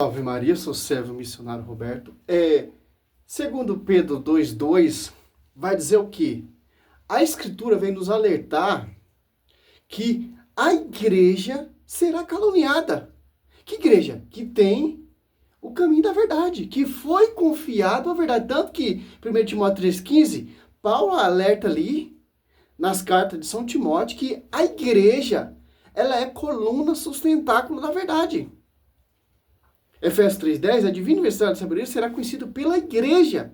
Salve Maria, sou servo missionário Roberto. Segundo Pedro 2,2, vai dizer o quê? A Escritura vem nos alertar que a igreja será caluniada. Que igreja? Que tem o caminho da verdade, que foi confiado a verdade. Tanto que, 1 Timóteo 3,15, Paulo alerta ali, nas cartas de São Timóteo, que a igreja, ela é coluna, sustentáculo da verdade. Efésios 3,10, a divina universidade de sabedoria será conhecido pela igreja,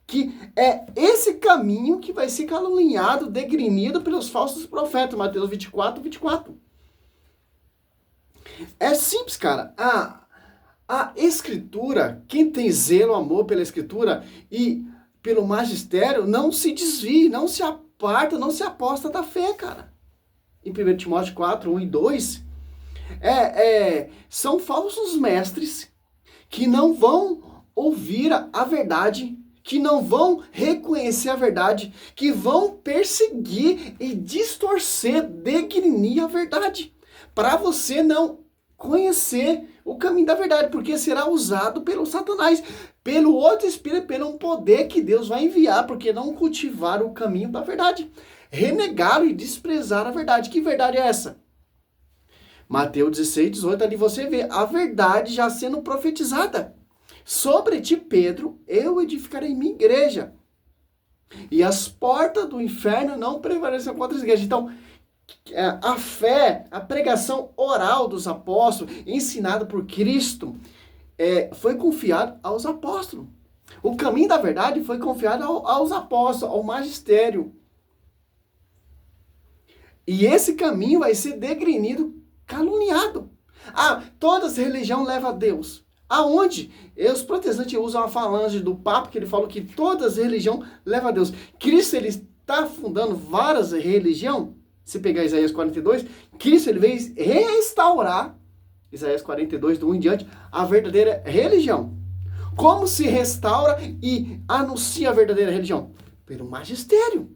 que é esse caminho que vai ser caluniado, degrinido pelos falsos profetas, Mateus 24. É simples, cara. A escritura, quem tem zelo, amor pela escritura e pelo magistério, não se desvie, não se aparta, não se aposta da fé, cara. Em 1 Timóteo 4, 1 e 2, são falsos mestres que não vão ouvir a verdade, que não vão reconhecer a verdade, que vão perseguir e distorcer, degrinir a verdade, para você não conhecer o caminho da verdade, porque será usado pelo Satanás, pelo outro espírito, pelo um poder que Deus vai enviar, porque não cultivaram o caminho da verdade, renegaram e desprezaram a verdade. Que verdade é essa? Mateus 16:18, ali você vê a verdade já sendo profetizada. Sobre ti, Pedro, eu edificarei minha igreja, e as portas do inferno não prevalecerão contra as igrejas. Então, a fé, a pregação oral dos apóstolos, ensinada por Cristo, foi confiado aos apóstolos. O caminho da verdade foi confiado aos apóstolos, ao magistério. E esse caminho vai ser degrinido, caluniado. Toda religião leva a Deus. Aonde? Os protestantes usam a falange do Papa, que ele falou que todas as religiões levam a Deus. Cristo, ele está fundando várias religiões. Se pegar Isaías 42, Cristo, ele veio restaurar, Isaías 42, do 1 em diante, a verdadeira religião. Como se restaura e anuncia a verdadeira religião? Pelo magistério.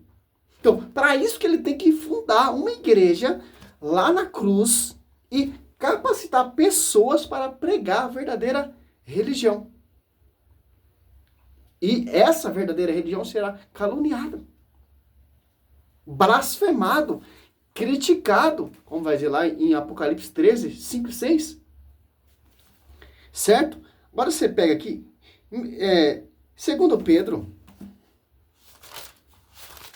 Então, para isso que ele tem que fundar uma igreja lá na cruz e capacitar pessoas para pregar a verdadeira religião. E essa verdadeira religião será caluniada, blasfemado, criticado, como vai dizer lá em Apocalipse 13, 5 e 6. Certo? Agora você pega aqui, segundo Pedro,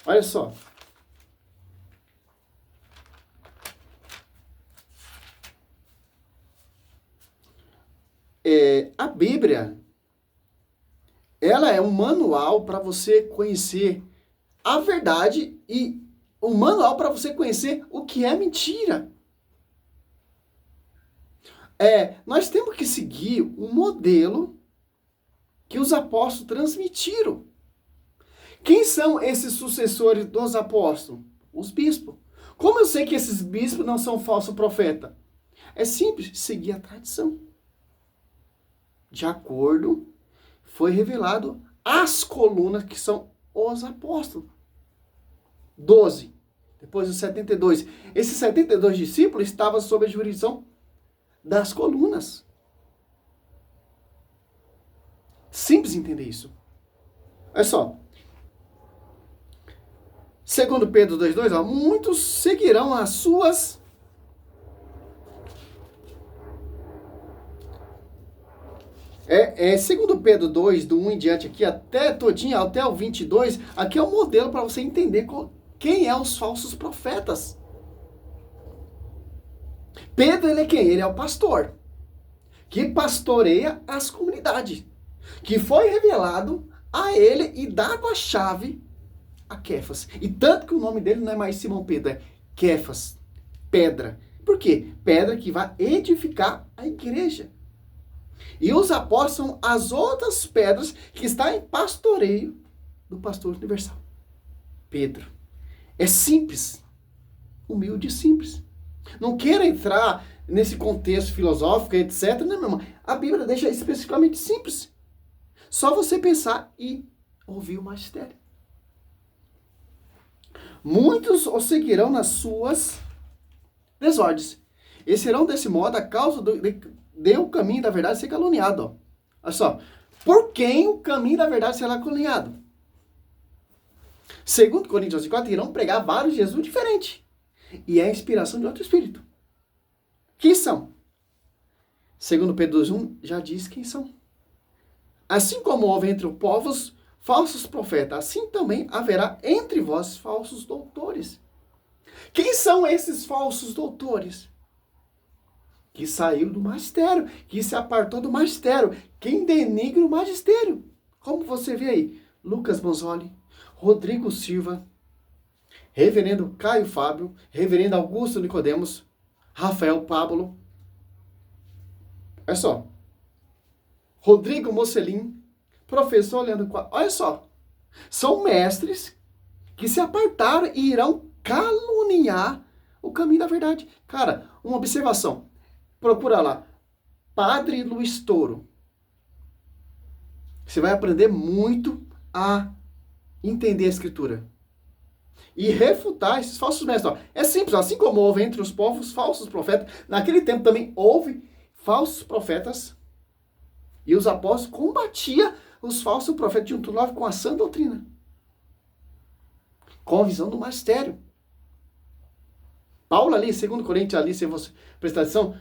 olha só. A Bíblia, ela é um manual para você conhecer a verdade e um manual para você conhecer o que é mentira. Nós temos que seguir um modelo que os apóstolos transmitiram. Quem são esses sucessores dos apóstolos? Os bispos. Como eu sei que esses bispos não são falsos profetas? É simples, seguir a tradição. De acordo, foi revelado as colunas que são os apóstolos. 12. Depois dos 72. Esses 72 discípulos estavam sob a jurisdição das colunas. Simples entender isso. Olha só. Segundo Pedro 2,2, muitos seguirão as suas segundo Pedro 2, do 1 em diante aqui, até o 22, aqui é um modelo para você entender quem é os falsos profetas. Pedro, ele é quem? Ele é o pastor, que pastoreia as comunidades, que foi revelado a ele e dado a chave a Quefas. E tanto que o nome dele não é mais Simão Pedro, é Quefas, pedra. Por quê? Pedra que vai edificar a igreja. E os apóstolos são as outras pedras que estão em pastoreio do pastor universal. Pedro. É simples. Humilde e simples. Não quero entrar nesse contexto filosófico, etc. Não, meu irmão. A Bíblia deixa especificamente simples. Só você pensar e ouvir o magistério. Muitos o seguirão nas suas desordens. E serão desse modo a causa de o caminho da verdade ser caluniado. Ó. Olha só. Por quem o caminho da verdade será caluniado? Segundo Coríntios 4, irão pregar vários Jesus diferentes. E é a inspiração de outro espírito. Quem são? Segundo Pedro 2:1, já diz quem são. Assim como houve entre os povos falsos profetas, assim também haverá entre vós falsos doutores. Quem são esses falsos doutores? Que saiu do magistério, que se apartou do magistério. Quem denigra o magistério? Como você vê aí, Lucas Bonzoli, Rodrigo Silva, Reverendo Caio Fábio, Reverendo Augusto Nicodemos, Rafael Pablo. Olha só. Rodrigo Mocelin, professor Leandro Quadros. Olha só. São mestres que se apartaram e irão caluniar o caminho da verdade. Cara, uma observação. Procura lá. Padre Luiz Toro. Você vai aprender muito a entender a escritura. E refutar esses falsos mestres. Ó. É simples, assim como houve entre os povos falsos profetas, naquele tempo também houve falsos profetas, e os apóstolos combatiam os falsos profetas de um tudo com a sã doutrina, com a visão do magistério. Paulo ali, 2 Coríntios ali, se você prestar atenção,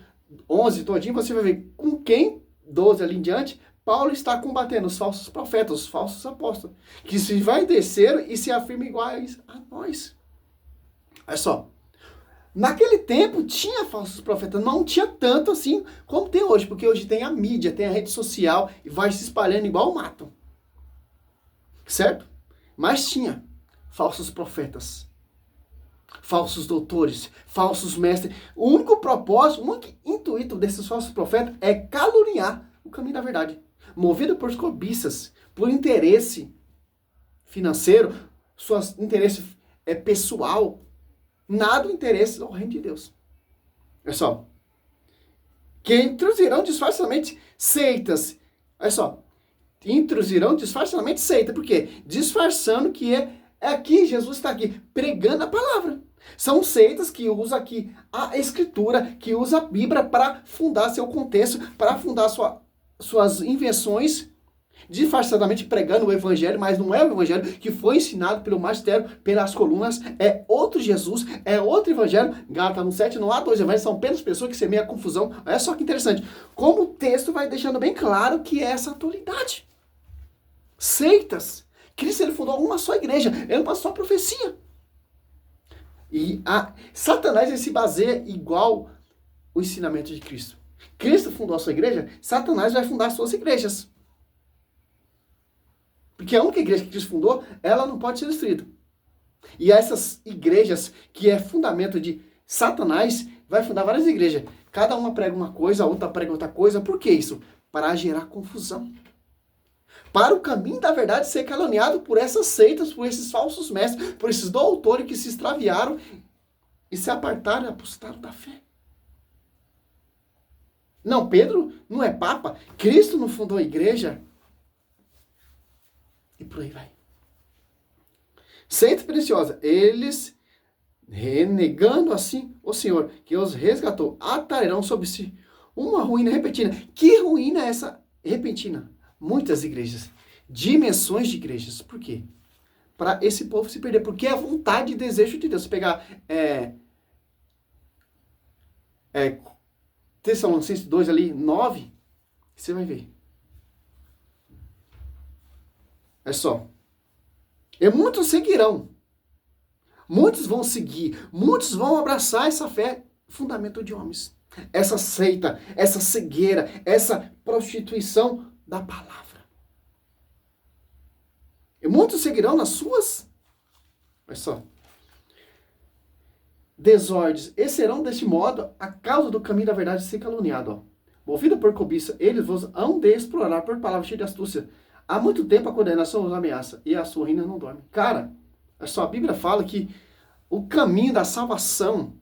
11 todinho, você vai ver com quem, 12 ali em diante, Paulo está combatendo os falsos profetas, os falsos apóstolos, que se vai descer e se afirma iguais a nós. Olha só. Naquele tempo tinha falsos profetas, não tinha tanto assim como tem hoje, porque hoje tem a mídia, tem a rede social e vai se espalhando igual o mato. Certo? Mas tinha falsos profetas, falsos doutores, falsos mestres. O único propósito, o único intuito desses falsos profetas é caluniar o caminho da verdade. Movido por cobiças, por interesse financeiro, suas interesse pessoal, nada o interesse ao reino de Deus. Olha só. Que introduzirão disfarçadamente seitas. Olha só. Introduzirão disfarçadamente seita. Por quê? Disfarçando que é aqui, Jesus está aqui, pregando a palavra. São seitas que usam aqui a escritura, que usa a Bíblia para fundar seu contexto, para fundar suas invenções, disfarçadamente pregando o evangelho, mas não é o evangelho que foi ensinado pelo magistério, pelas colunas, é outro Jesus, é outro evangelho. Gálatas 1:7, não há dois evangelhos, são apenas pessoas que semeiam a confusão. Olha só que interessante, como o texto vai deixando bem claro que é essa atualidade. Seitas. Cristo ele fundou uma só igreja, é uma só profecia. E Satanás ele se baseia igual o ensinamento de Cristo. Cristo fundou a sua igreja, Satanás vai fundar as suas igrejas. Porque a única igreja que Cristo fundou, ela não pode ser destruída. E essas igrejas, que é fundamento de Satanás, vai fundar várias igrejas. Cada uma prega uma coisa, a outra prega outra coisa. Por que isso? Para gerar confusão. Para o caminho da verdade ser caluniado por essas seitas, por esses falsos mestres, por esses doutores que se extraviaram e se apartaram e apostaram da fé. Não, Pedro não é papa, Cristo não fundou a igreja. E por aí vai. Seita preciosa, eles, renegando assim o Senhor, que os resgatou, atrairão sobre si uma ruína repentina. Que ruína é essa repentina? Muitas igrejas, dimensões de igrejas. Por quê? Para esse povo se perder. Porque é vontade e desejo de Deus. Se pegar Tessalonicenses 2 ali, 9, você vai ver. É só. E muitos seguirão. Muitos vão seguir. Muitos vão abraçar essa fé, fundamento de homens. Essa seita, essa cegueira, essa prostituição da palavra. E muitos seguirão nas suas, olha só, desordens. E serão deste modo a causa do caminho da verdade ser caluniado. Ó. Movido por cobiça, eles vos hão de explorar por palavras cheias de astúcia. Há muito tempo a condenação os ameaça e a sua ruína não dorme. Cara, a sua Bíblia fala que o caminho da salvação,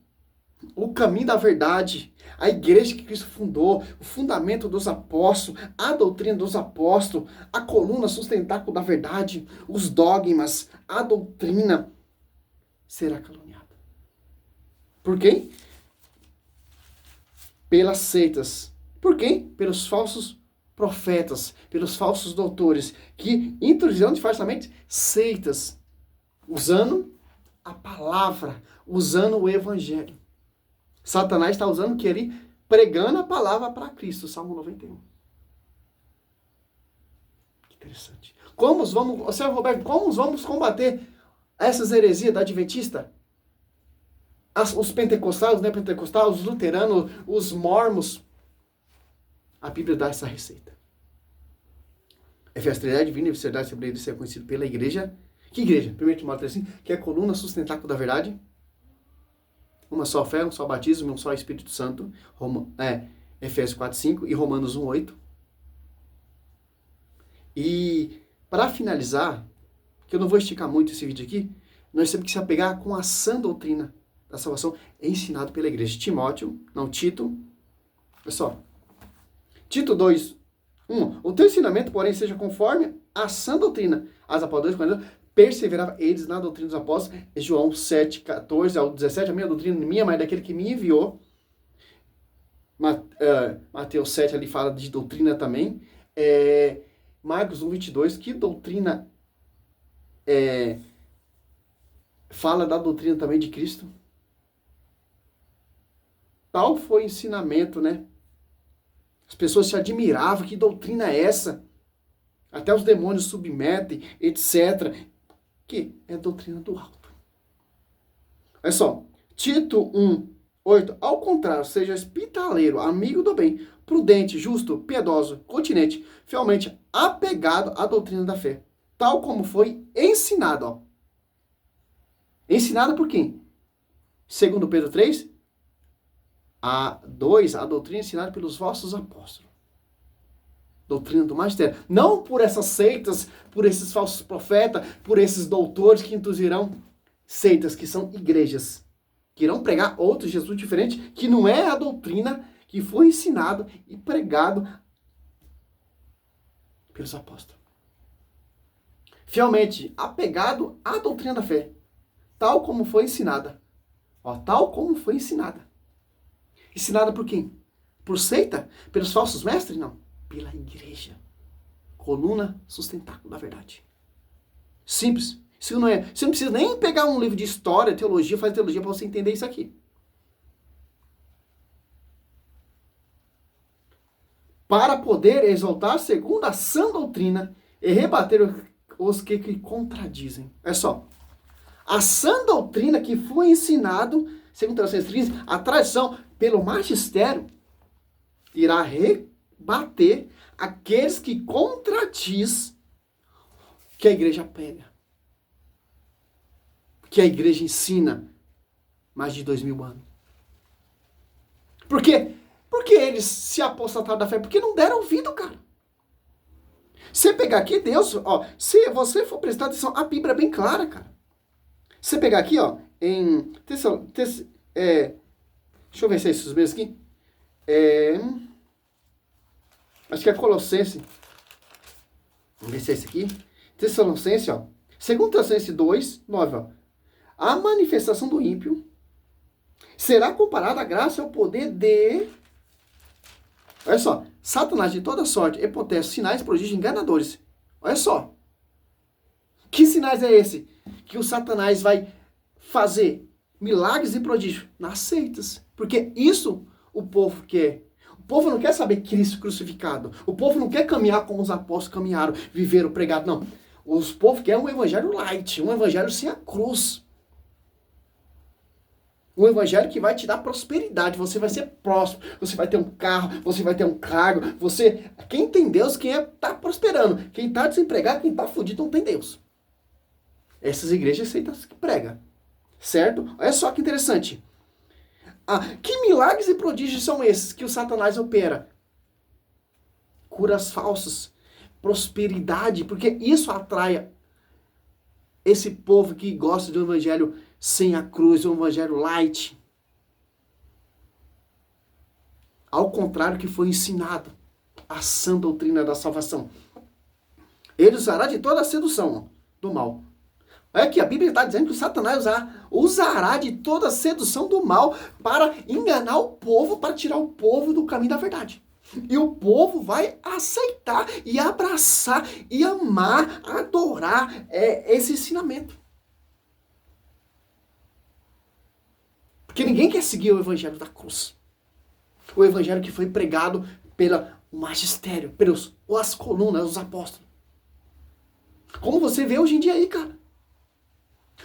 o caminho da verdade, a igreja que Cristo fundou, o fundamento dos apóstolos, a doutrina dos apóstolos, a coluna sustentáculo da verdade, os dogmas, a doutrina, será caluniada. Por quem? Pelas seitas, Por quem? Pelos falsos profetas, pelos falsos doutores, que introduzirão disfarçadamente seitas, usando a palavra, usando o evangelho. Satanás está usando o que ali? Pregando a palavra para Cristo, Salmo 91. Que interessante. Roberto, como vamos combater essas heresias da adventista? Os pentecostais, os neopentecostais, os luteranos, os mormons. A Bíblia dá essa receita. Efésios 3, a divina verdade sobre ser conhecido pela igreja. Que igreja? 1 Timóteo 3, que é a coluna sustentáculo da verdade. Uma só fé, um só batismo, um só Espírito Santo. Efésios 4, 5 e Romanos 1, 8. E para finalizar, que eu não vou esticar muito esse vídeo aqui, nós temos que se apegar com a sã doutrina da salvação ensinado pela igreja. Tito, olha só. Tito 2, 1. O teu ensinamento, porém, seja conforme a sã doutrina. As apóstolos, quando perseverava eles na doutrina dos apóstolos. João 7, 14 ao 17. A minha doutrina minha, mas daquele que me enviou. Mateus 7 ali fala de doutrina também. Marcos 1, 22. Que doutrina fala da doutrina também de Cristo? Tal foi o ensinamento, né? As pessoas se admiravam, que doutrina é essa? Até os demônios submetem, etc. Que é a doutrina do alto. Olha só, Tito 1, 8. Ao contrário, seja hospitaleiro, amigo do bem, prudente, justo, piedoso, continente, fielmente apegado à doutrina da fé. Tal como foi ensinado. Ó. Ensinado por quem? Segundo Pedro 3, a doutrina ensinada pelos vossos apóstolos. Doutrina do magistério. Não por essas seitas, por esses falsos profetas, por esses doutores que induzirão seitas, que são igrejas, que irão pregar outro Jesus diferente, que não é a doutrina que foi ensinado e pregado pelos apóstolos. Fielmente apegado à doutrina da fé, tal como foi ensinada. Tal como foi ensinada. Ensinada por quem? Por seita? Pelos falsos mestres? Não. Pela igreja. Coluna sustentáculo da verdade. Simples. Você não precisa nem pegar um livro de história, teologia, fazer teologia para você entender isso aqui. Para poder exaltar segundo a sã doutrina e rebater os que contradizem. É só. A sã doutrina que foi ensinado, segundo a tradição, pelo magistério, irá rebater aqueles que contradiz que a igreja prega. Que a igreja ensina mais de 2000 anos. Por quê? Porque eles se apostataram da fé, porque não deram ouvido, cara. Você pegar aqui, Deus, se você for prestar atenção, a Bíblia é bem clara, cara. Você pegar aqui, em deixa eu ver se é esses mesmos aqui. Acho que é Colossense. Vamos ver se é esse aqui. Tessalonicense, Segundo Tessalonicense 2, 9, A manifestação do ímpio será comparada à graça e ao poder de... Olha só. Satanás de toda sorte, hipotéticos, sinais, prodígios, enganadores. Olha só. Que sinais é esse? Que o Satanás vai fazer milagres e prodígios nas seitas. Porque isso o povo quer. O povo não quer saber Cristo crucificado. O povo não quer caminhar como os apóstolos caminharam, viveram, pregaram. Não. Os povos querem um evangelho light, um evangelho sem a cruz. Um evangelho que vai te dar prosperidade. Você vai ser próspero. Você vai ter um carro, você vai ter um cargo. Quem tem Deus, quem está prosperando. Quem está desempregado, quem está fudido, não tem Deus. Essas igrejas seitas que pregam. Certo? Olha só que interessante. Que milagres e prodígios são esses que o Satanás opera? Curas falsas, prosperidade, porque isso atrai esse povo que gosta de um evangelho sem a cruz, um evangelho light. Ao contrário que foi ensinado, a sã doutrina da salvação. Ele usará de toda a sedução do mal. Olha aqui, a Bíblia está dizendo que o Satanás usará de toda a sedução do mal para enganar o povo, para tirar o povo do caminho da verdade. E o povo vai aceitar e abraçar e amar, adorar esse ensinamento. Porque ninguém quer seguir o evangelho da cruz. O evangelho que foi pregado pelo magistério, pelas colunas, os apóstolos. Como você vê hoje em dia aí, cara.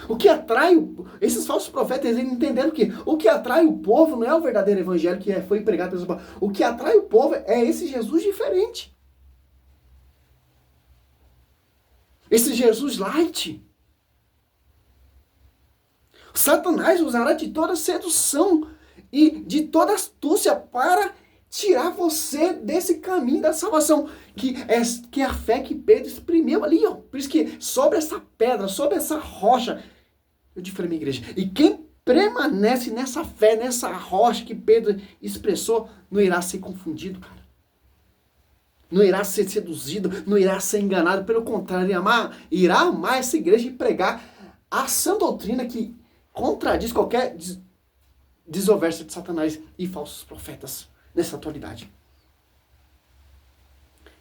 O que atrai, esses falsos profetas, eles entenderam que o que atrai o povo não é o verdadeiro evangelho que foi pregado pelos apóstolos. O que atrai o povo é esse Jesus diferente. Esse Jesus light. Satanás usará de toda sedução e de toda astúcia para tirar você desse caminho da salvação, que é a fé que Pedro exprimiu ali, ó. Por isso que sobre essa pedra, sobre essa rocha, eu difamei minha igreja. E quem permanece nessa fé, nessa rocha que Pedro expressou, não irá ser confundido, cara. Não irá ser seduzido, não irá ser enganado. Pelo contrário, irá amar essa igreja e pregar a sã doutrina que contradiz qualquer desoverso de Satanás e falsos profetas nessa atualidade.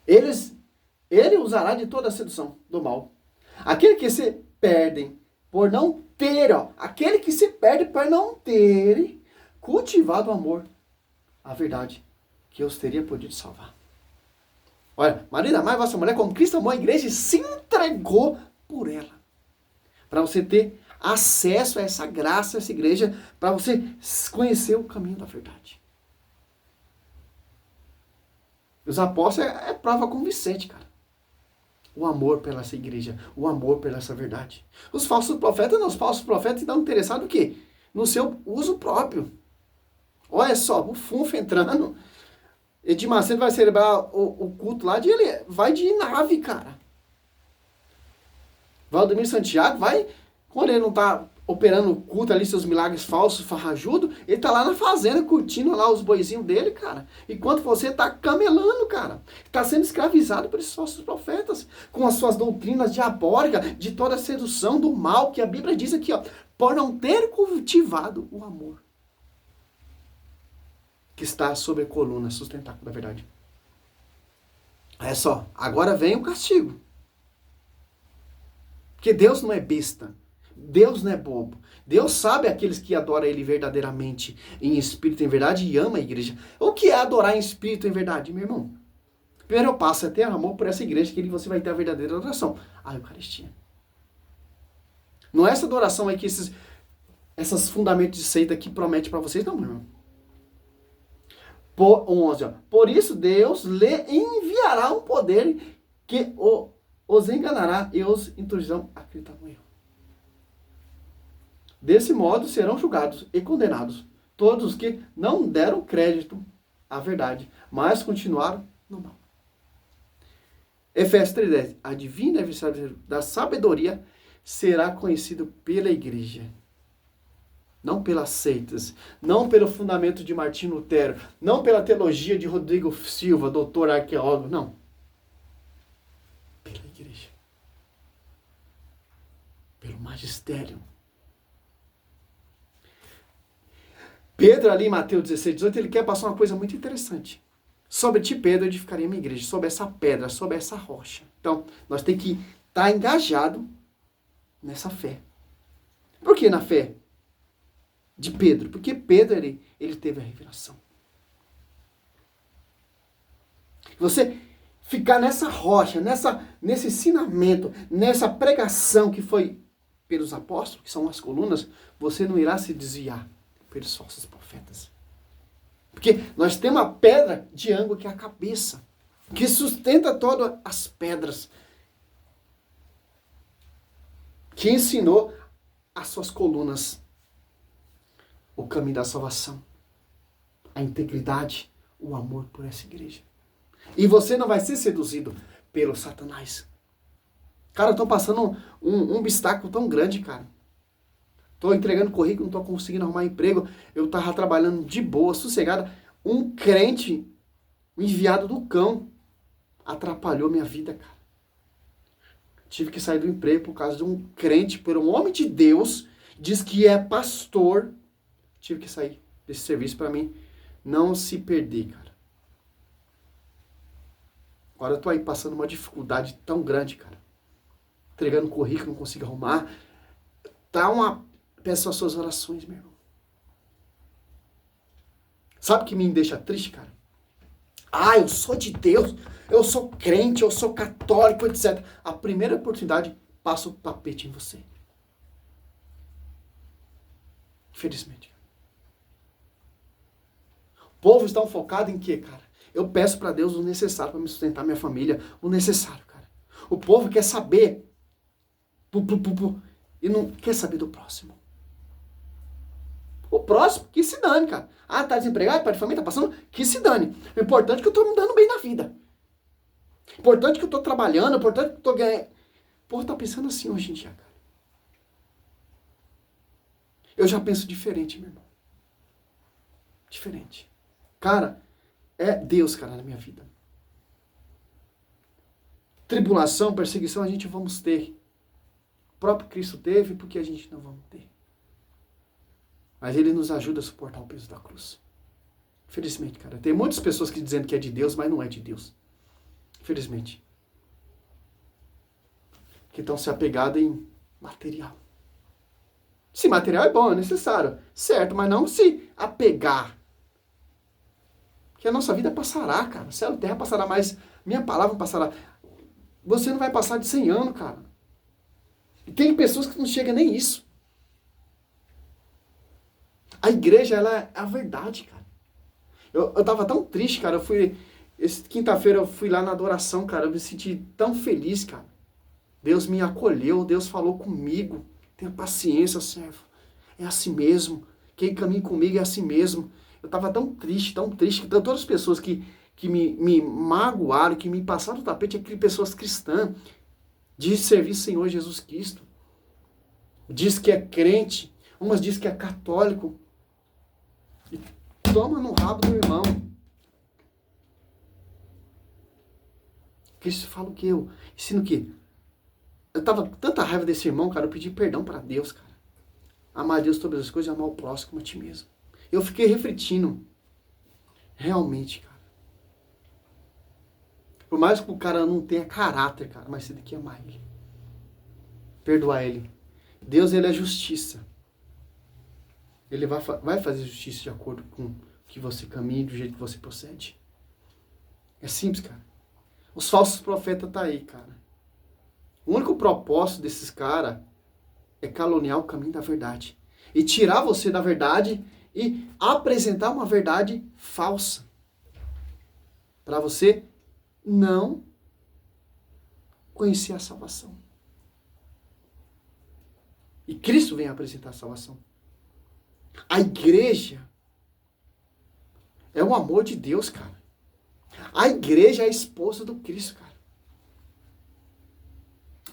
Ele usará de toda a sedução do mal. Aquele que se perdem por não ter, aquele que se perde por não ter cultivado o amor, a verdade, que os teria podido salvar. Olha, marido, amai vossa mulher como Cristo amou a igreja e se entregou por ela. Para você ter acesso a essa graça, a essa igreja, para você conhecer o caminho da verdade. Os apóstolos é prova convincente, cara. O amor pela essa igreja, o amor pela essa verdade. Os falsos profetas não, os falsos profetas estão interessados no quê? No seu uso próprio. Olha só, o funfo entrando. Edir Macedo vai celebrar o culto lá, ele vai de nave, cara. Valdemir Santiago vai, quando ele não está operando o culto ali, seus milagres falsos, farrajudo, ele tá lá na fazenda curtindo lá os boizinhos dele, cara. Enquanto você tá camelando, cara. Tá sendo escravizado por esses falsos profetas, com as suas doutrinas diabólicas, de toda a sedução do mal, que a Bíblia diz aqui, ó, por não ter cultivado o amor que está sobre a coluna sustentáculo da verdade. É só, agora vem o castigo. Porque Deus não é besta. Deus não é bobo. Deus sabe aqueles que adoram Ele verdadeiramente, em espírito e em verdade, e ama a igreja. O que é adorar em espírito e em verdade, meu irmão? Primeiro passo é ter amor por essa igreja, que você vai ter a verdadeira adoração. A Eucaristia. Não é essa adoração aí que esses fundamentos de seita aqui promete para vocês, não, meu irmão. 11, ó. Por isso Deus lhe enviará um poder que os enganará e os introduzirão a acreditar no erro. Desse modo serão julgados e condenados todos os que não deram crédito à verdade, mas continuaram no mal. Efésios 3:10. A divina evidência da sabedoria será conhecido pela igreja. Não pelas seitas, não pelo fundamento de Martim Lutero, não pela teologia de Rodrigo Silva, doutor arqueólogo, não. Pela igreja. Pelo magistério. Pedro ali em Mateus 16:18, ele quer passar uma coisa muito interessante. Sobre ti, Pedro, edificaria minha igreja, sobre essa pedra, sobre essa rocha. Então, nós temos que estar engajado nessa fé. Por que na fé de Pedro? Porque Pedro, ele teve a revelação. Você ficar nessa rocha, nesse ensinamento, nessa pregação que foi pelos apóstolos, que são as colunas, você não irá se desviar pelos falsos profetas. Porque nós temos uma pedra de ângulo que é a cabeça, que sustenta todas as pedras, que ensinou as suas colunas o caminho da salvação, a integridade, o amor por essa igreja. E você não vai ser seduzido pelo Satanás. Cara, eu tô passando um obstáculo tão grande, cara. Tô entregando currículo, não tô conseguindo arrumar emprego. Eu tava trabalhando de boa, sossegada. Um crente, um enviado do cão, atrapalhou minha vida, cara. Tive que sair do emprego por causa de um crente, por um homem de Deus, diz que é pastor. Tive que sair desse serviço para mim não se perder, cara. Agora eu tô aí passando uma dificuldade tão grande, cara. Entregando currículo, não consigo arrumar. Peço as suas orações, meu irmão. Sabe o que me deixa triste, cara? Ah, eu sou de Deus, eu sou crente, eu sou católico, etc. A primeira oportunidade, passa o tapete em você. Infelizmente. O povo está focado em quê, cara? Eu peço para Deus o necessário para me sustentar minha família, o necessário, cara. O povo quer saber e não quer saber do próximo. O próximo, que se dane, cara. Ah, tá desempregado, pai de família, tá passando, que se dane. O importante é que eu tô me dando bem na vida. O importante é que eu tô trabalhando, o importante é que eu tô ganhando. O povo tá pensando assim hoje em dia, cara. Eu já penso diferente, meu irmão. Diferente. Cara, é Deus, cara, na minha vida. Tribulação, perseguição, a gente vamos ter. O próprio Cristo teve, porque a gente não vamos ter. Mas Ele nos ajuda a suportar o peso da cruz. Infelizmente, cara. Tem muitas pessoas que dizem que é de Deus, mas não é de Deus. Infelizmente. Que estão se apegando em material. Se material é bom, é necessário. Certo, mas não se apegar. Porque a nossa vida passará, cara. Céu e terra passará, mas minha palavra passará. Você não vai passar de 100 anos, cara. E tem pessoas que não chegam nem isso. A igreja, ela é a verdade, cara. Eu tava tão triste, cara. Quinta-feira eu fui lá na adoração, cara. Eu me senti tão feliz, cara. Deus me acolheu, Deus falou comigo. Tenha paciência, servo. É assim mesmo. Quem caminha comigo é assim mesmo. Eu tava tão triste, que todas as pessoas que me magoaram, que me passaram o tapete, aquelas pessoas cristãs, diz servir o Senhor Jesus Cristo. Diz que é crente. Umas diz que é católico. E toma no rabo do irmão. Cristo fala o quê? Eu ensino o quê? Eu tava com tanta raiva desse irmão, cara, eu pedi perdão para Deus, cara. Amar a Deus todas as coisas e amar o próximo como a ti mesmo. Eu fiquei refletindo. Realmente, cara. Por mais que o cara não tenha caráter, cara, mas você tem que amar ele. Perdoar ele. Deus, ele é justiça. Ele vai fazer justiça de acordo com o que você caminha, do jeito que você procede. É simples, cara. Os falsos profetas tá aí, cara. O único propósito desses caras é caluniar o caminho da verdade. E tirar você da verdade e apresentar uma verdade falsa. Para você não conhecer a salvação. E Cristo vem apresentar a salvação. A igreja é o amor de Deus, cara. A igreja é a esposa do Cristo, cara.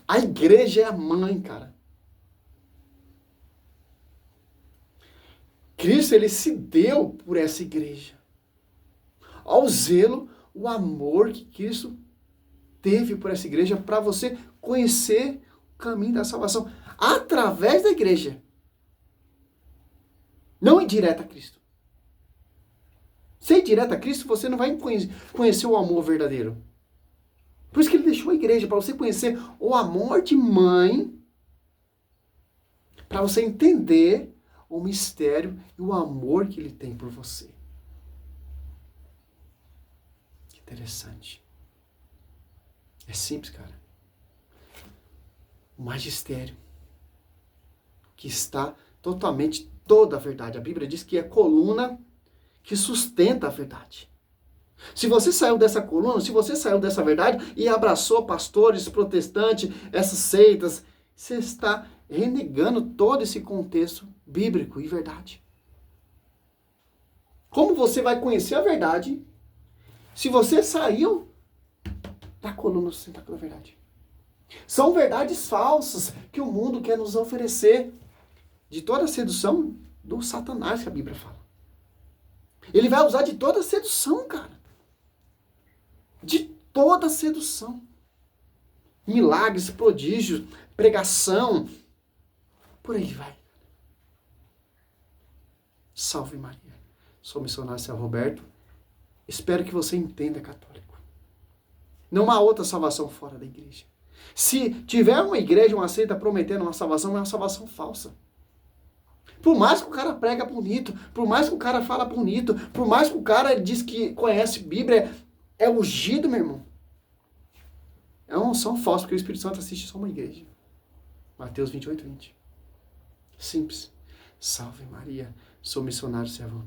A igreja é a mãe, cara. Cristo, ele se deu por essa igreja. Ao zelo, o amor que Cristo teve por essa igreja para você conhecer o caminho da salvação através da igreja. Não ir direto a Cristo. Se ir direto a Cristo, você não vai conhecer o amor verdadeiro. Por isso que ele deixou a igreja, para você conhecer o amor de mãe, para você entender o mistério e o amor que ele tem por você. Que interessante. É simples, cara. O magistério que está totalmente toda a verdade. A Bíblia diz que é a coluna que sustenta a verdade. Se você saiu dessa coluna, se você saiu dessa verdade e abraçou pastores protestantes, essas seitas, você está renegando todo esse contexto bíblico e verdade. Como você vai conhecer a verdade se você saiu da coluna sustentada pela verdade? São verdades falsas que o mundo quer nos oferecer, de toda a sedução do Satanás que a Bíblia fala. Ele vai usar de toda a sedução, cara. De toda a sedução. Milagres, prodígios, pregação. Por aí vai. Salve Maria. Sou missionário Céu Roberto. Espero que você entenda, católico. Não há outra salvação fora da igreja. Se tiver uma igreja, uma seita prometendo uma salvação, é uma salvação falsa. Por mais que o cara prega bonito, por mais que o cara fala bonito, por mais que o cara diz que conhece Bíblia, é ungido, meu irmão. É uma unção falsa, porque o Espírito Santo assiste só uma igreja. Mateus 28, 20. Simples. Salve Maria, sou missionário servo.